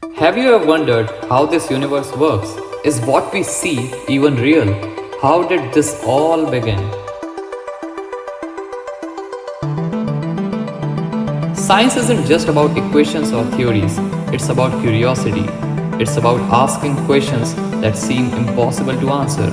Have you ever wondered how this universe works? Is what we see even real? How did this all begin? Science isn't just about equations or theories, it's about curiosity. It's about asking questions that seem impossible to answer.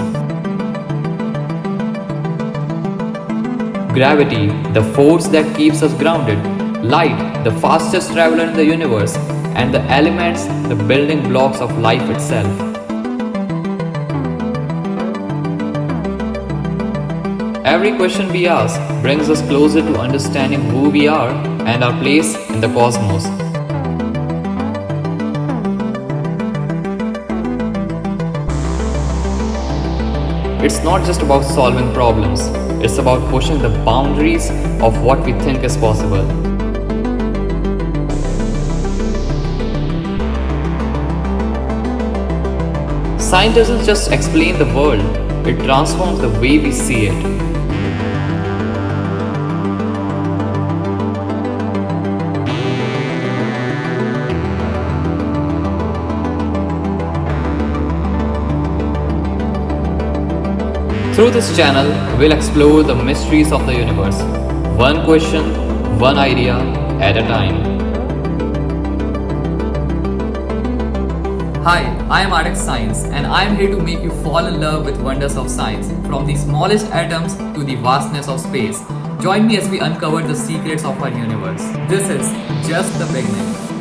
Gravity, the force that keeps us grounded, light, the fastest traveler in the universe, and the elements, the building blocks of life itself. Every question we ask brings us closer to understanding who we are and our place in the cosmos. It's not just about solving problems, it's about pushing the boundaries of what we think is possible. Science doesn't just explain the world, it transforms the way we see it. Through this channel, we'll explore the mysteries of the universe, one question, one idea at a time. Hi, I am Ardex Science and I am here to make you fall in love with wonders of science, from the smallest atoms to the vastness of space. Join me as we uncover the secrets of our universe. This is just the beginning.